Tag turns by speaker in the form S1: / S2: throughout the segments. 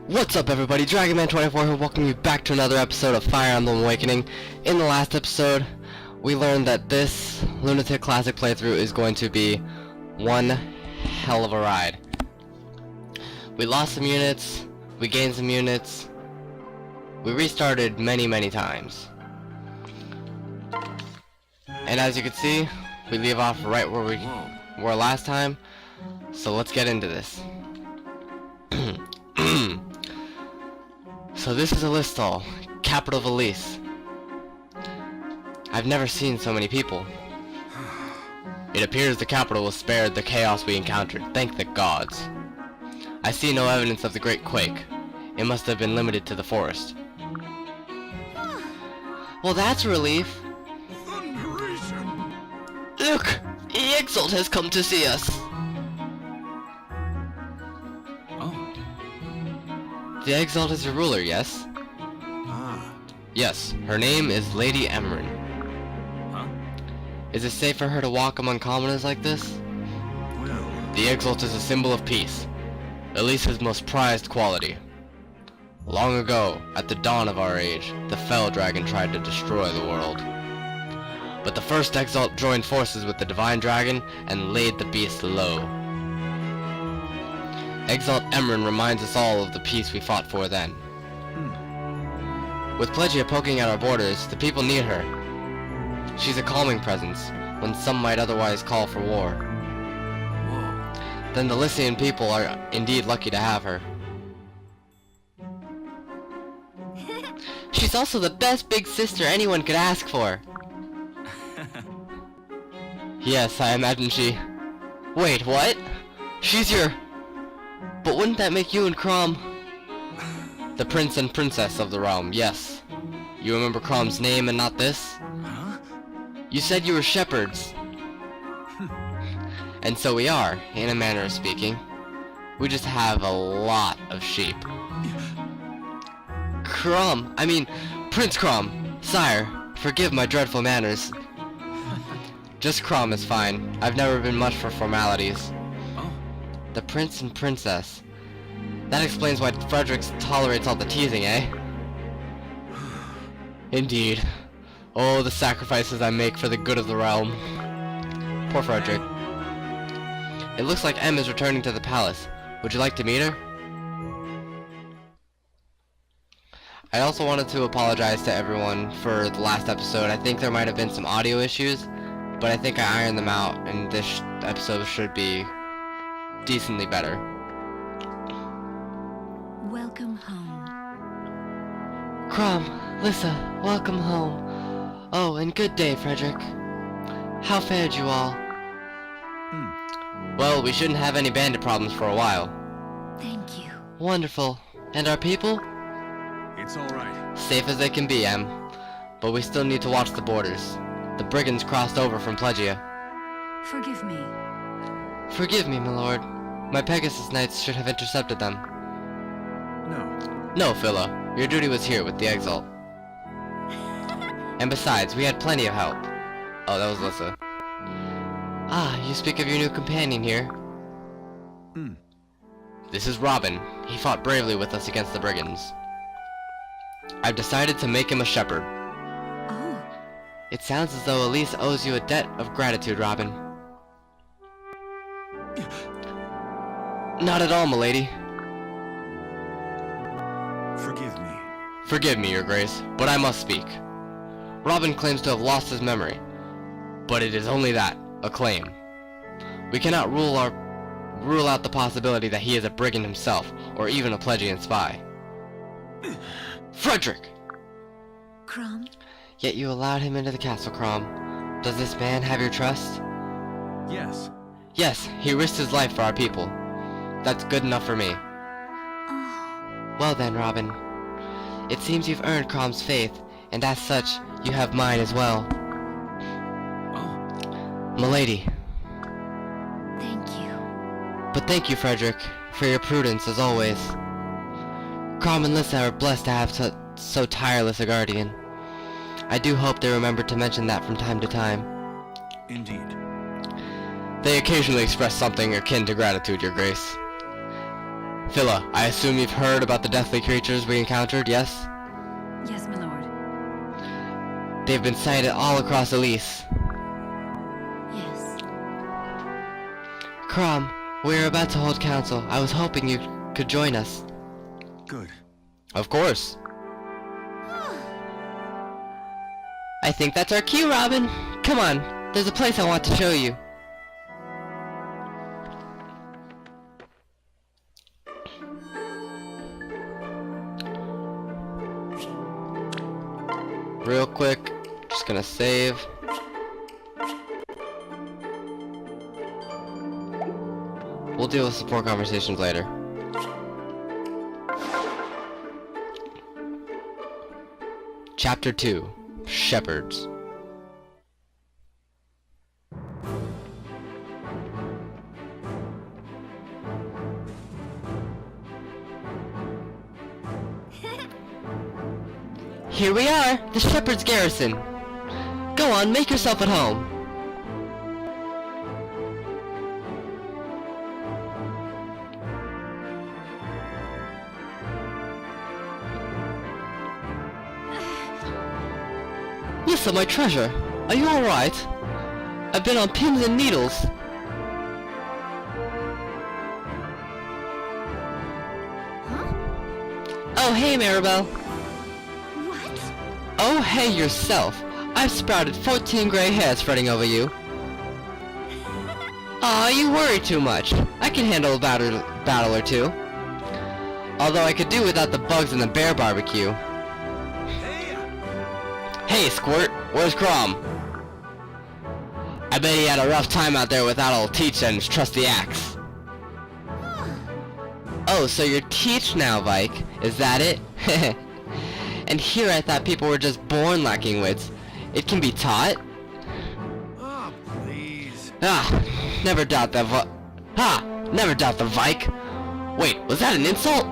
S1: What's up everybody, DragonMan24 here, welcoming you back to another episode of Fire Emblem Awakening. In the last episode, we learned that this Lunatic Classic playthrough is going to be one hell of a ride. We lost some units, we gained some units, we restarted many times. And as you can see, we leave off right where we were last time, so let's get into this. So this is Alistal, capital of Elise. I've never seen so many people. It appears the capital was spared the chaos we encountered, thank the gods. I see no evidence of the great quake. It must have been limited to the forest. Well, that's a relief. Look! Exalt has come to see us! The Exalt is your ruler, yes? Yes, her name is Lady Emrin. Is it safe for her to walk among commoners like this?
S2: Well,
S1: The Exalt is a symbol of peace, Elise's most prized quality. Long ago, at the dawn of our age, the Fell Dragon tried to destroy the world. But the first Exalt joined forces with the Divine Dragon and laid the beast low. Exalt Emrin reminds us all of the peace we fought for then. With Plegia poking at our borders, the people need her. She's a calming presence, when some might otherwise call for war. Then the Lycian people are indeed lucky to have her. She's also the best big sister anyone could ask for. Yes, I imagine she... Wait, what? She's your... But wouldn't that make you and Chrom... The prince and princess of the realm, yes. You remember Chrom's name and not this?
S2: huh?
S1: You said you were shepherds. And so we are, in a manner of speaking. We just have a lot of sheep. Prince Chrom, sire, forgive my dreadful manners. Just Chrom is fine. I've never been much for formalities. The prince and princess. That explains why Frederick tolerates all the teasing, eh? Indeed. Oh, the sacrifices I make for the good of the realm. Poor Frederick. It looks like Em is returning to the palace. Would you like to meet her? I also wanted to apologize to everyone for the last episode. I think there might have been some audio issues, but I think I ironed them out, and this episode should be decently better.
S3: Welcome home.
S1: Chrom, Lissa, welcome home. Oh, and good day, Frederick. How fared you all? Well, we shouldn't have any bandit problems for a while.
S3: Thank you.
S1: Wonderful. And our people?
S2: It's all right.
S1: Safe as they can be, Em. But we still need to watch the borders. The brigands crossed over from Plegia.
S3: Forgive me.
S1: Forgive me, my lord. My Pegasus Knights should have intercepted them.
S2: No.
S1: No, Phila. Your duty was here with the Exalt. And besides, we had plenty of help. Oh, that was Lissa. Ah, you speak of your new companion here. This is Robin. He fought bravely with us against the brigands. I've decided to make him a shepherd.
S3: Oh,
S1: It sounds as though Elise owes you a debt of gratitude, Robin. Not at all, milady.
S2: Forgive me.
S1: Forgive me, your grace, but I must speak. Robin claims to have lost his memory, but it is only that, a claim. We cannot rule out the possibility that he is a brigand himself, or even a Plegian spy. Frederick!
S3: Chrom?
S1: Yet you allowed him into the castle, Chrom. Does this man have your trust?
S2: Yes.
S1: Yes, he risked his life for our people. That's good enough for me.
S3: Oh,
S1: Well then, Robin. It seems you've earned Chrom's faith, and as such, you have mine as well. Milady.
S3: thank you.
S1: But thank you, Frederick, for your prudence as always. Chrom and Lissa are blessed to have so tireless a guardian. I do hope they remember to mention that from time to time.
S2: Indeed.
S1: They occasionally express something akin to gratitude, your grace. Phila, I assume you've heard about the deathly creatures we encountered, yes?
S3: Yes, my lord.
S1: They've been sighted all across Elise.
S3: Yes.
S1: Crom, we're about to hold council. I was hoping you could join us.
S2: Good.
S1: Of course. I think that's our cue, Robin. Come on, there's a place I want to show you. Real quick, just gonna save. We'll deal with support conversations later. Chapter 2, Shepherds. Here we are, the Shepherd's Garrison. Go on, make yourself at home. Lisa, my treasure, are you alright? I've been on pins and needles.
S3: Huh?
S1: Oh, hey, Maribel.
S3: What?
S1: Oh, hey yourself. I've sprouted 14 gray hairs spreading over you. Aw, you worry too much. I can handle a battle or two. Although I could do without the bugs and the bear barbecue. Hey, Squirt, where's Crom? I bet he had a rough time out there without old Teach and his trusty axe. Oh, so you're Teach now, Vike. Is that it? And here I thought people were just born lacking wits. It can be taught?
S2: Oh, please.
S1: Never doubt the never doubt the Vike. Wait, was that an insult?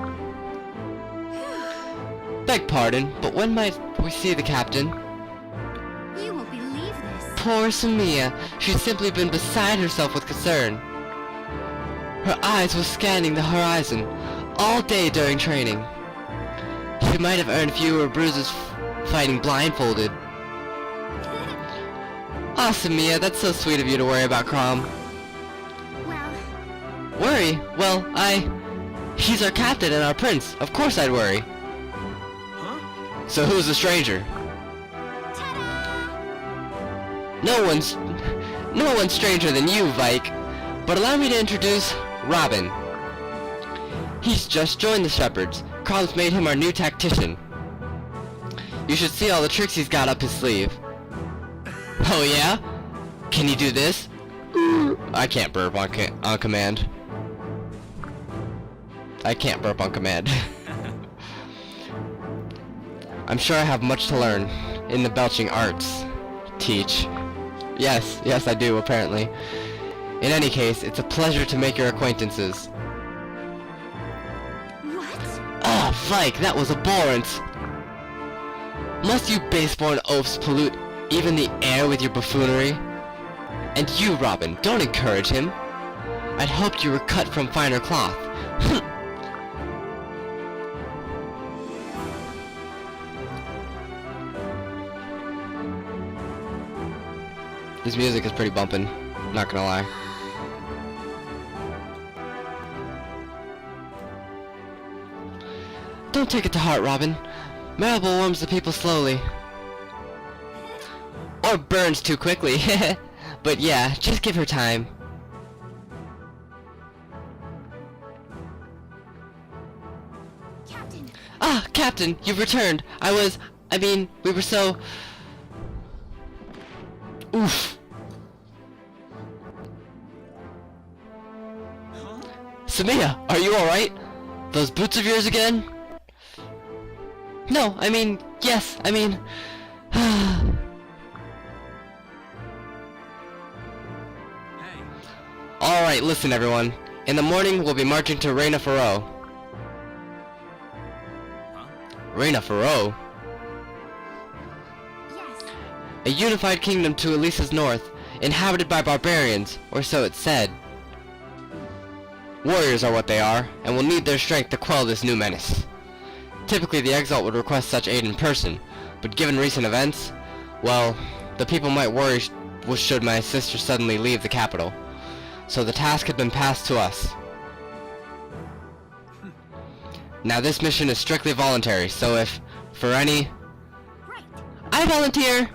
S1: Beg pardon, but when might we see the captain?
S3: You won't believe this.
S1: Poor Samia, she's simply been beside herself with concern. Her eyes were scanning the horizon all day during training. She might have earned fewer bruises fighting blindfolded. Aw, Samia, that's so sweet of you to worry about Crom.
S3: Well,
S1: Worry? Well, he's our captain and our prince. Of course I'd worry.
S2: Huh?
S1: So who's the stranger?
S3: ta-da!
S1: No one's stranger than you, Vike. But allow me to introduce Robin. He's just joined the Shepherds. Crom's made him our new tactician. You should see all the tricks he's got up his sleeve. Oh yeah? Can you do this? I can't burp on command. I can't burp on command. I'm sure I have much to learn in the belching arts. Teach. Yes, I do, apparently. In any case, it's a pleasure to make your acquaintances.
S3: What?
S1: Ah, Vike, that was abhorrent! Must you baseborn oafs pollute even the air with your buffoonery? And you, Robin, don't encourage him. I'd hoped you were cut from finer cloth. This music is pretty bumpin', not gonna lie. Don't take it to heart, Robin. Maribel warms the people slowly. Or burns too quickly. But yeah, just give her time.
S3: Captain!
S1: Ah, Captain, you've returned. We were so... Oof.
S2: Huh?
S1: Samia, are you alright? Those boots of yours again? No, yes,
S2: Hey.
S1: Alright, listen everyone. In the morning, we'll be marching to Reina Faro.
S2: Huh?
S1: Reina Faro?
S3: Yes.
S1: A unified kingdom to Elisa's north, inhabited by barbarians, or so it's said. Warriors are what they are, and will need their strength to quell this new menace. Typically, the Exalt would request such aid in person, but given recent events, well, the people might worry should my sister suddenly leave the capital. So the task had been passed to us. Now this mission is strictly voluntary, so if, for any...
S3: Right.
S1: I volunteer!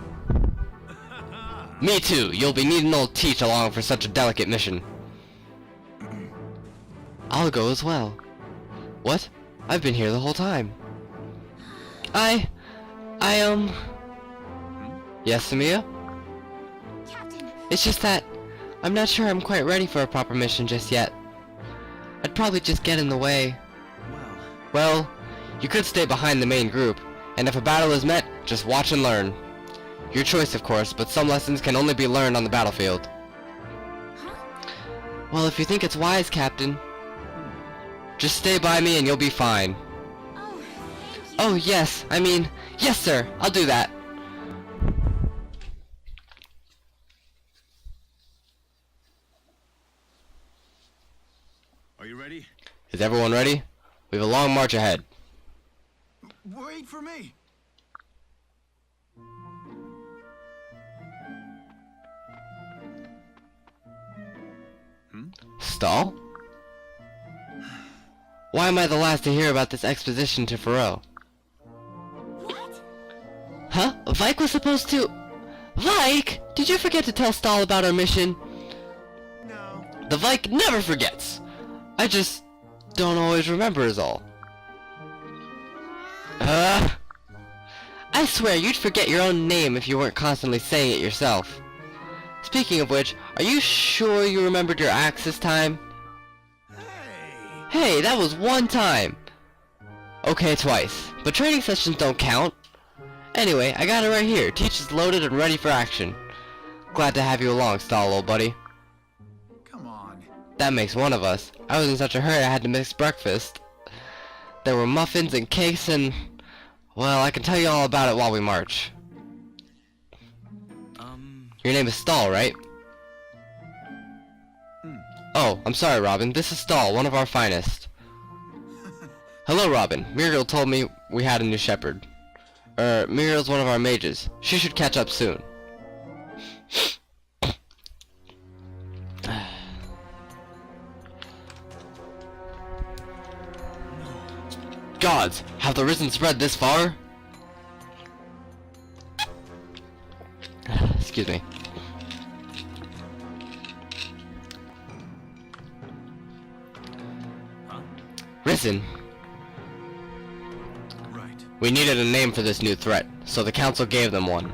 S1: Me too, you'll be needing old Teach along for such a delicate mission. I'll go as well. What? I've been here the whole time. Yes, Samia?
S3: Captain,
S1: It's just that I'm not sure I'm quite ready for a proper mission just yet. I'd probably just get in the way. Well, you could stay behind the main group, and if a battle is met, just watch and learn. Your choice, of course, but some lessons can only be learned on the battlefield.
S3: huh?
S1: Well, if you think it's wise, Captain, just stay by me and you'll be fine.
S3: Oh, thank you.
S1: Oh, yes, yes, sir, I'll do that.
S2: Are you ready?
S1: Is everyone ready? We have a long march ahead.
S2: Wait for me.
S1: Stall? Why am I the last to hear about this exposition to Faro?
S3: What?
S1: Huh? Vike was supposed to... Vike? Did you forget to tell Stall about our mission?
S2: No.
S1: The Vike never forgets! I just don't always remember is all. I swear you'd forget your own name if you weren't constantly saying it yourself. Speaking of which, are you sure you remembered your axe this time?
S2: Hey.
S1: Hey, that was one time! Okay, twice, but training sessions don't count. Anyway, I got it right here. Teach is loaded and ready for action. Glad to have you along, Stall, old buddy.
S2: Come on.
S1: That makes one of us. I was in such a hurry I had to mix breakfast. There were muffins and cakes and... well, I can tell you all about it while we march. Your name is Stall, right? Oh, I'm sorry, Robin. This is Stall, one of our finest. Hello, Robin. Muriel told me we had a new shepherd. Muriel's one of our mages. She should catch up soon. Gods, have the Risen spread this far? Excuse me. Risen.
S2: Right.
S1: We needed a name for this new threat, so the council gave them one.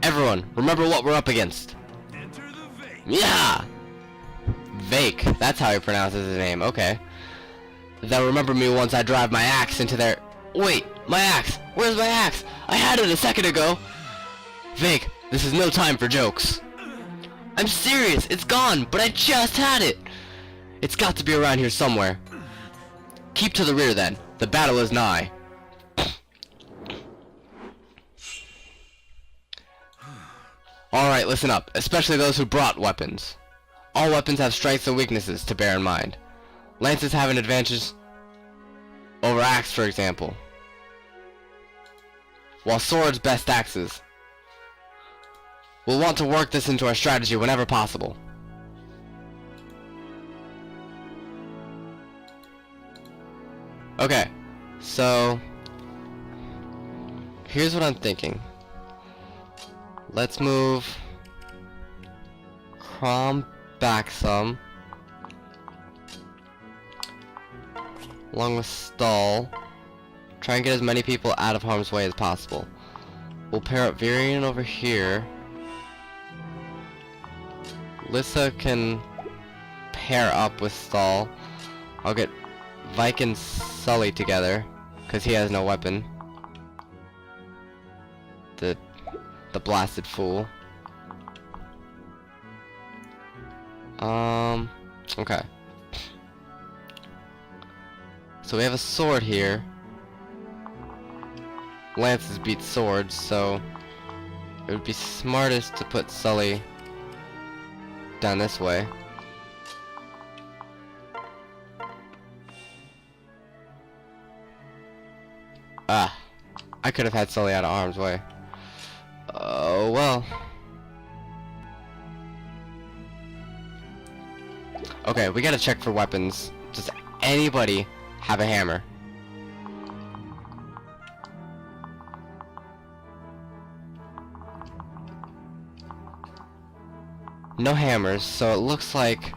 S1: Everyone, remember what we're up against.
S2: Enter the vein.
S1: Yeah! Vake, that's how he pronounces his name, okay. They'll remember me once I drive my axe into their... Wait, my axe! Where's my axe? I had it a second ago! Vake, this is no time for jokes. I'm serious, it's gone, but I just had it! It's got to be around here somewhere. Keep to the rear then, the battle is nigh. Alright, listen up, especially those who brought weapons. All weapons have strengths and weaknesses to bear in mind. Lances have an advantage over axe, for example, while swords best axes. We'll want to work this into our strategy whenever possible. Okay, so here's what I'm thinking. Let's move Crom back some, along with Stall. Try and get as many people out of harm's way as possible. We'll pair up Virion over here. Lissa can pair up with Stall. I'll get Vike and Sully together, because he has no weapon. The blasted fool. Okay. So we have a sword here. Lances beat swords, so it would be smartest to put Sully down this way. could have had Sully out of harm's way. Oh well. Okay, we gotta check for weapons. Does anybody have a hammer? No hammers, so it looks like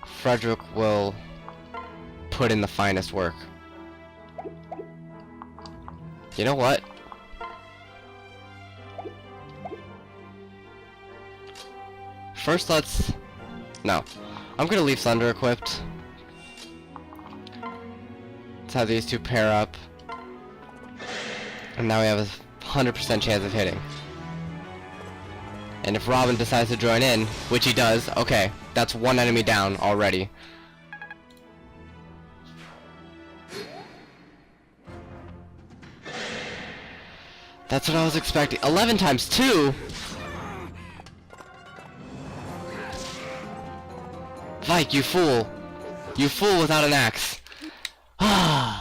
S1: Frederick will put in the finest work. You know what? First let's... No. I'm gonna leave Thunder equipped. Let's have these two pair up. And now we have a 100% chance of hitting. And if Robin decides to join in, which he does, okay, that's one enemy down already. That's what I was expecting. 11 times 2? Like, you fool. You fool without an axe. I'm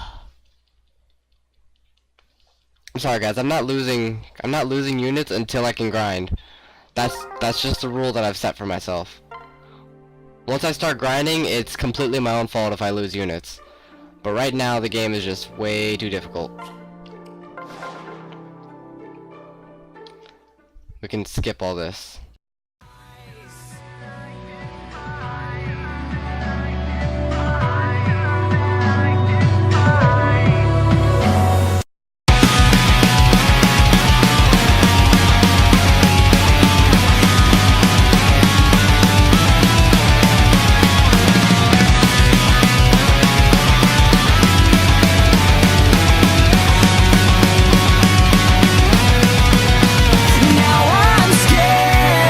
S1: sorry guys, I'm not losing units until I can grind. That's just a rule that I've set for myself. Once I start grinding, it's completely my own fault if I lose units. But right now the game is just way too difficult. We can skip all this.
S4: Now I'm scared.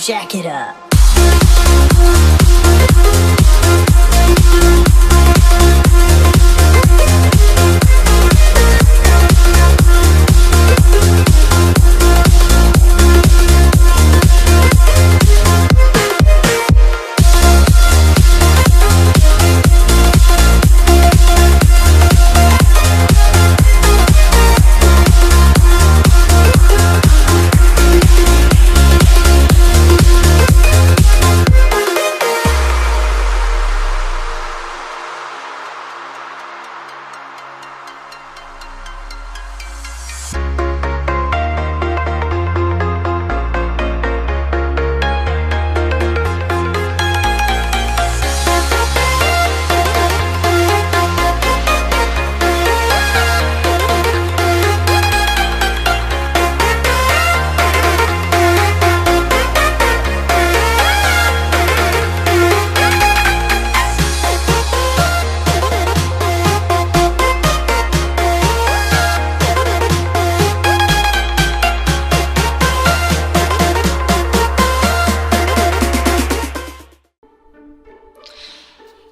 S4: jack it up.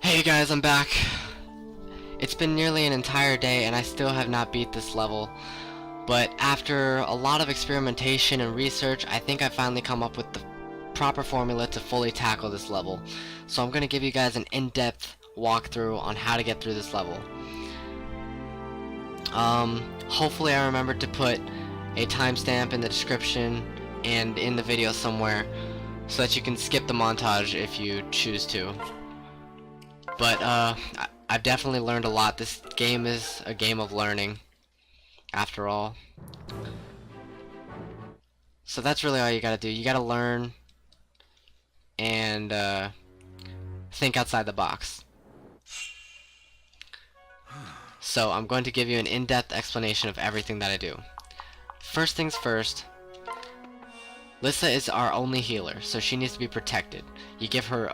S1: Hey guys, I'm back. It's been nearly an entire day and I still have not beat this level, but after a lot of experimentation and research, I think I finally come up with the proper formula to fully tackle this level. So I'm going to give you guys an in-depth walkthrough on how to get through this level. Hopefully I remembered to put a timestamp in the description and in the video somewhere so that you can skip the montage if you choose to. But I've definitely learned a lot. This game is a game of learning, after all. So that's really all you gotta do. You gotta learn and think outside the box. So I'm going to give you an in-depth explanation of everything that I do. First things first, Lissa is our only healer, so she needs to be protected. You give her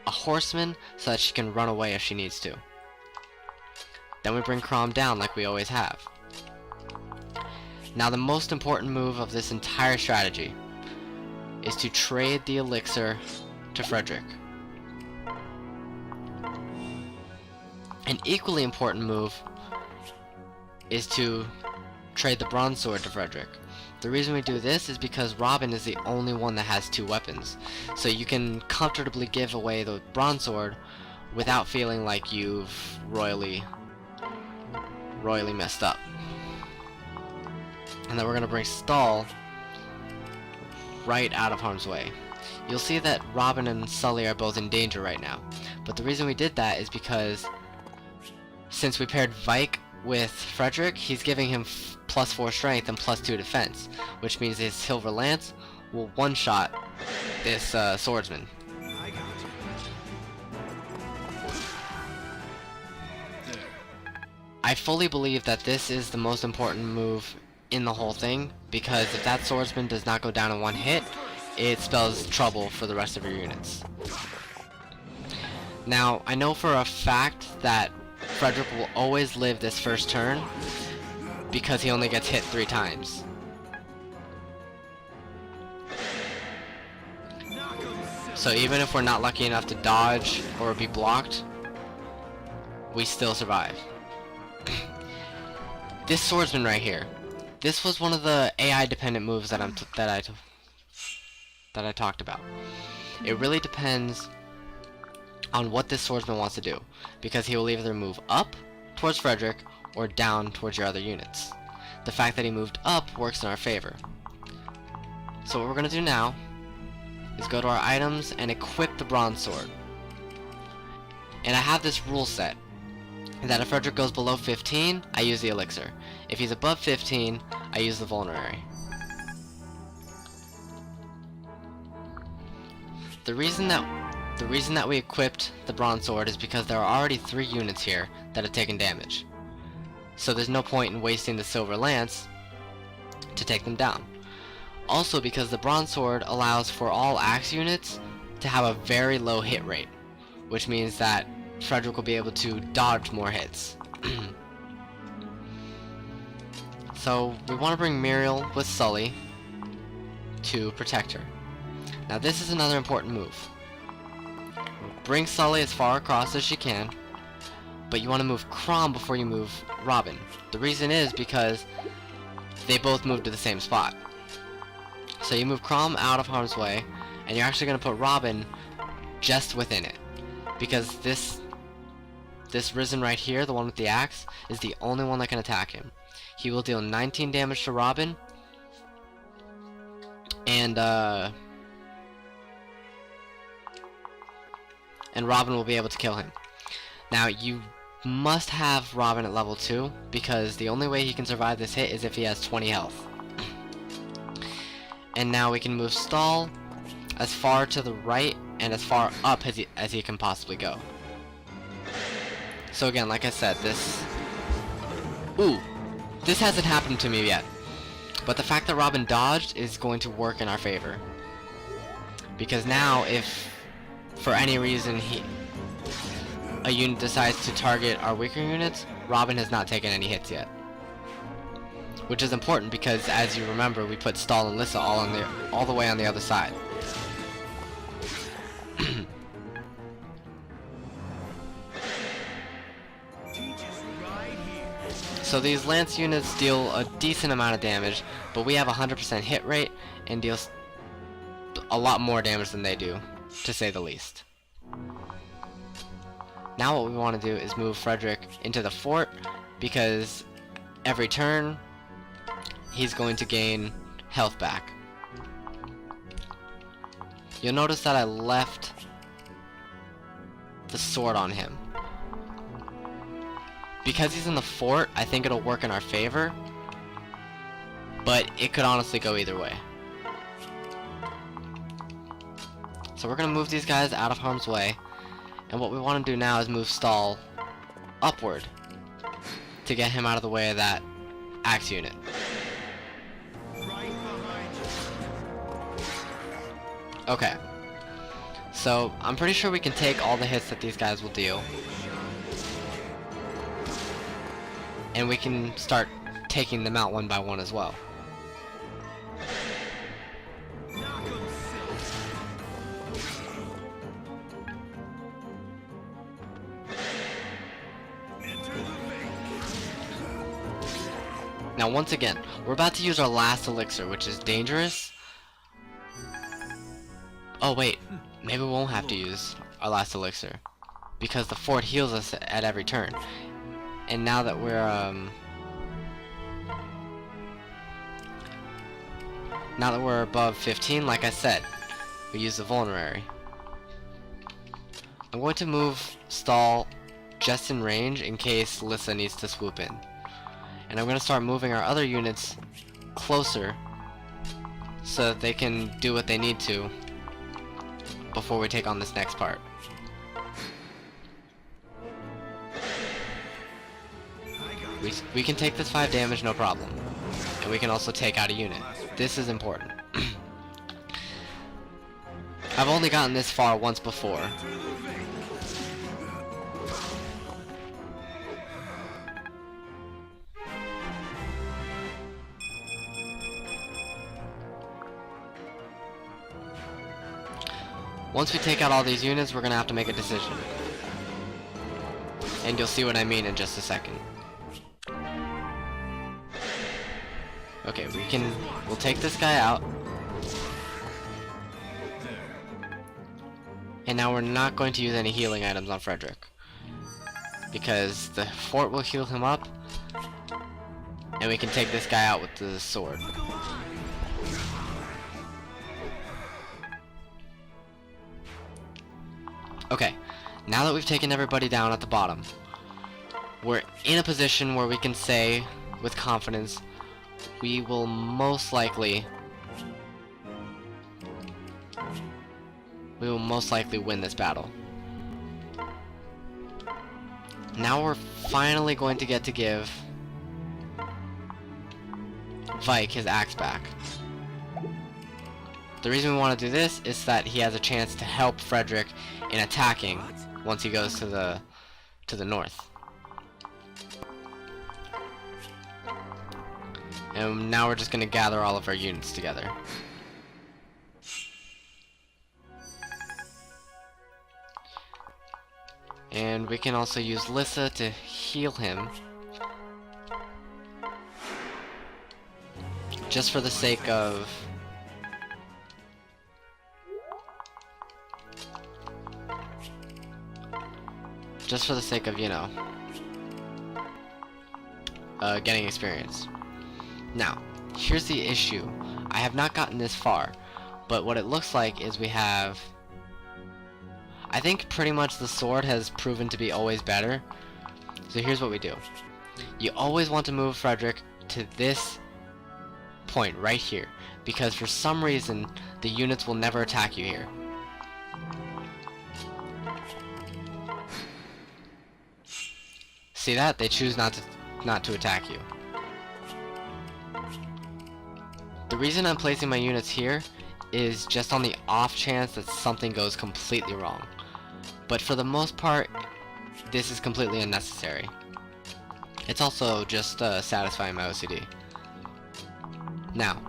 S1: a horseman so that she can run away if she needs to. Then we bring Chrom down like we always have. Now the most important move of this entire strategy is to trade the elixir to Frederick. An equally important move is to trade the bronze sword to Frederick. The reason we do this is because Robin is the only one that has two weapons, so you can comfortably give away the bronze sword without feeling like you've royally messed up. And then we're gonna bring Stall right out of harm's way. You'll see that Robin and Sully are both in danger right now, but the reason we did that is because since we paired Vike with Frederick, he's giving him +4 strength and +2 defense, which means his silver lance will one-shot this swordsman.
S2: I got you. There.
S1: I fully believe that this is the most important move in the whole thing, because if that swordsman does not go down in one hit, it spells trouble for the rest of your units. Now, I know for a fact that Frederick will always live this first turn because he only gets hit 3 times. So even if we're not lucky enough to dodge or be blocked, we still survive. This swordsman right here, this was one of the AI dependent moves that I talked about. It really depends on what this swordsman wants to do, because he will either move up towards Frederick or down towards your other units. The fact that he moved up works in our favor. So what we're going to do now is go to our items and equip the bronze sword. And I have this rule set that if Frederick goes below 15, I use the elixir. If he's above 15, I use the vulnerary. The reason that we equipped the bronze sword is because there are already 3 units here that have taken damage. So there's no point in wasting the silver lance to take them down. Also because the bronze sword allows for all axe units to have a very low hit rate, which means that Frederick will be able to dodge more hits. So we want to bring Muriel with Sully to protect her. Now this is another important move. Bring Sully as far across as you can, but you want to move Chrom before you move Robin. The reason is because they both move to the same spot. So you move Chrom out of harm's way, and you're actually going to put Robin just within it. Because this Risen right here, the one with the axe, is the only one that can attack him. He will deal 19 damage to Robin, and Robin will be able to kill him. Now you must have Robin at level 2, because the only way he can survive this hit is if he has 20 health. And now we can move Stall as far to the right and as far up as he can possibly go. So again, like I said, this hasn't happened to me yet. But the fact that Robin dodged is going to work in our favor. Because now if for any reason a unit decides to target our weaker units, Robin has not taken any hits yet. Which is important because, as you remember, we put Stall and Lissa all the way on the other side. So these Lance units deal a decent amount of damage, but we have a 100% hit rate and deals a lot more damage than they do, to say the least. Now what we want to do is move Frederick into the fort, because every turn he's going to gain health back. You'll notice that I left the sword on him. Because he's in the fort, I think it'll work in our favor, but it could honestly go either way. So we're going to move these guys out of harm's way, and what we want to do now is move Stall upward to get him out of the way of that axe unit. Okay, so I'm pretty sure we can take all the hits that these guys will deal, and we can start taking them out one by one as well. Now once again, we're about to use our last elixir, which is dangerous. Oh wait, maybe we won't have to use our last elixir, because the fort heals us at every turn. And now that we're above 15, like I said, we use the vulnerary. I'm going to move Stall just in range in case Lissa needs to swoop in. And I'm going to start moving our other units closer so that they can do what they need to before we take on this next part. We can take this 5 damage, no problem. And we can also take out a unit. This is important. I've only gotten this far once before. Once we take out all these units, we're going to have to make a decision. And you'll see what I mean in just a second. Okay, we'll take this guy out. And now we're not going to use any healing items on Frederick, because the fort will heal him up, and we can take this guy out with the sword. Okay, now that we've taken everybody down at the bottom, we're in a position where we can say with confidence we will most likely win this battle. Now we're finally going to get to give Vike his axe back. The reason we want to do this is that he has a chance to help Frederick in attacking once he goes to the north. And now we're just going to gather all of our units together. And we can also use Lissa to heal him. Just for the sake of... you know, getting experience. Now, here's the issue. I have not gotten this far, but what it looks like is we have... I think pretty much the sword has proven to be always better. So here's what we do. You always want to move Frederick to this point right here, because for some reason the units will never attack you here. See that? They choose not to attack you. The reason I'm placing my units here is just on the off chance that something goes completely wrong. But for the most part, this is completely unnecessary. It's also just satisfying my OCD. Now,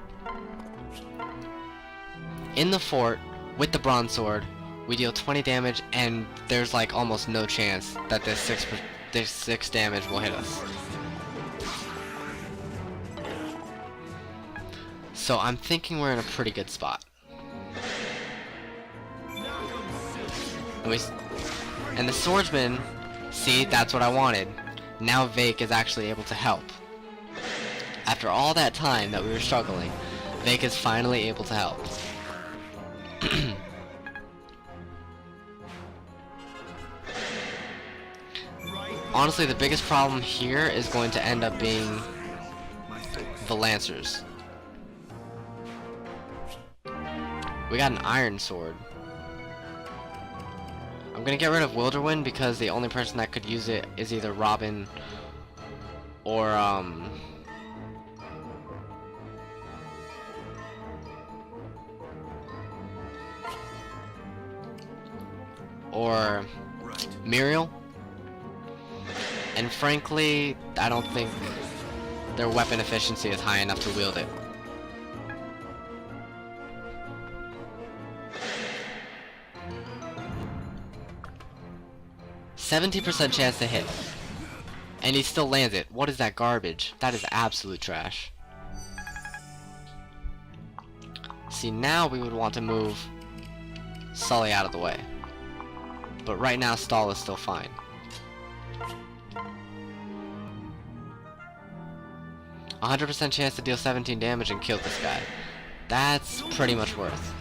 S1: in the fort, with the bronze sword, we deal 20 damage, and there's like almost no chance that this 6 damage will hit us. So I'm thinking we're in a pretty good spot. And the swordsman, see, that's what I wanted. Now Vake is actually able to help. After all that time that we were struggling, Vake is finally able to help. Honestly, the biggest problem here is going to end up being the Lancers. We got an iron sword. I'm gonna get rid of Wilderwind because the only person that could use it is either Robin or Muriel. And frankly, I don't think their weapon efficiency is high enough to wield it. %70 chance to hit. And he still lands it. What is that garbage? That is absolute trash. See, now we would want to move Sully out of the way. But right now, Stall is still fine. A 100% chance to deal 17 damage and kill this guy. That's pretty much worth.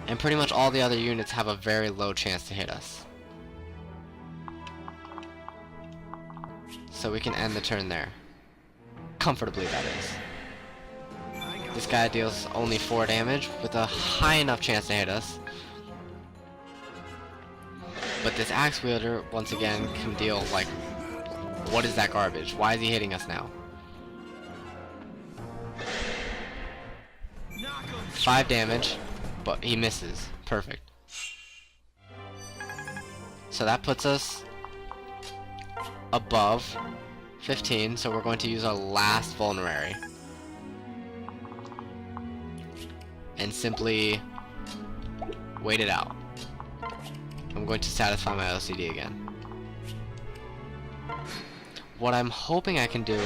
S1: And pretty much all the other units have a very low chance to hit us. So we can end the turn there. Comfortably, that is. This guy deals only 4 damage with a high enough chance to hit us. But this axe wielder, once again, can deal, like, what is that garbage? Why is he hitting us now? 5 damage, but he misses. Perfect. So that puts us above 15, so we're going to use our last vulnerary. And simply wait it out. I'm going to satisfy my OCD again. What I'm hoping I can do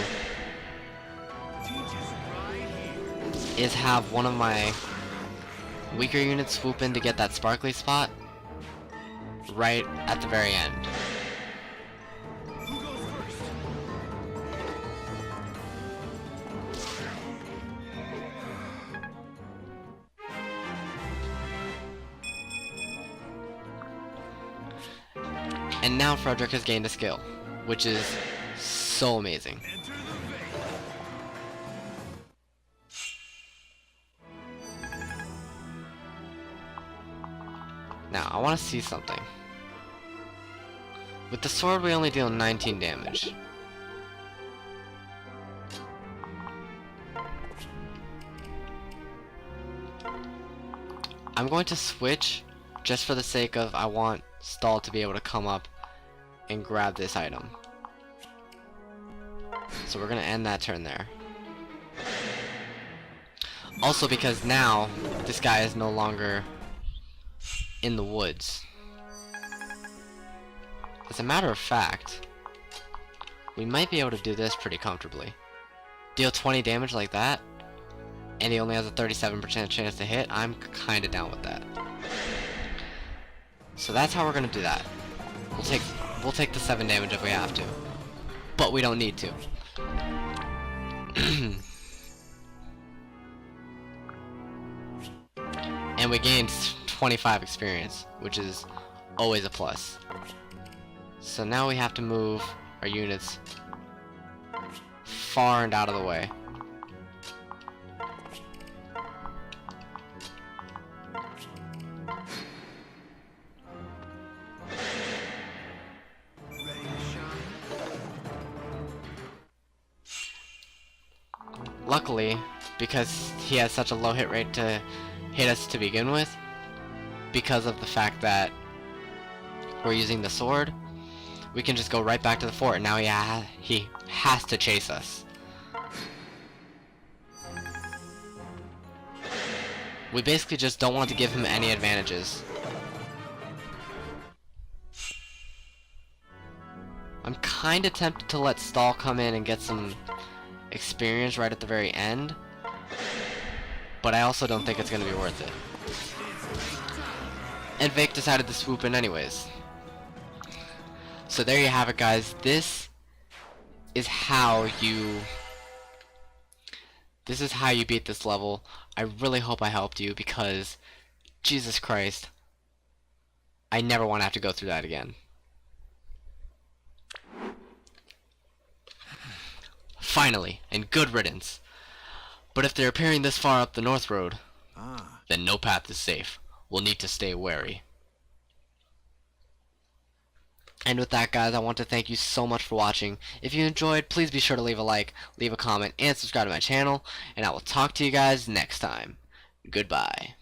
S1: is have one of my weaker units swoop in to get that sparkly spot right at the very end. And now Frederick has gained a skill, which is so amazing. Now, I want to see something. With the sword, we only deal 19 damage. I'm going to switch just for the sake of I want Stall to be able to come up and grab this item. So we're going to end that turn there. Also because now this guy is no longer in the woods. As a matter of fact, we might be able to do this pretty comfortably. Deal 20 damage like that, and he only has a 37% chance to hit. I'm kinda down with that. So that's how we're gonna do that. We'll take the 7 damage if we have to. But we don't need to. And we gained 25 experience, which is always a plus. So now we have to move our units far and out of the way.
S2: Ready to shine?
S1: Luckily, because he has such a low hit rate to hit us to begin with, because of the fact that we're using the sword, we can just go right back to the fort, and now he has to chase us. We basically just don't want to give him any advantages. I'm kinda tempted to let Stall come in and get some experience right at the very end, but I also don't think it's gonna be worth it. And Vake decided to swoop in anyways. So there you have it, guys. This is how you beat this level. I really hope I helped you, because Jesus Christ, I never want to have to go through that again. Finally, and good riddance. But if they're appearing this far up the North Road, then no path is safe. We'll need to stay wary. And with that, guys, I want to thank you so much for watching. If you enjoyed, please be sure to leave a like, leave a comment, and subscribe to my channel. And I will talk to you guys next time. Goodbye.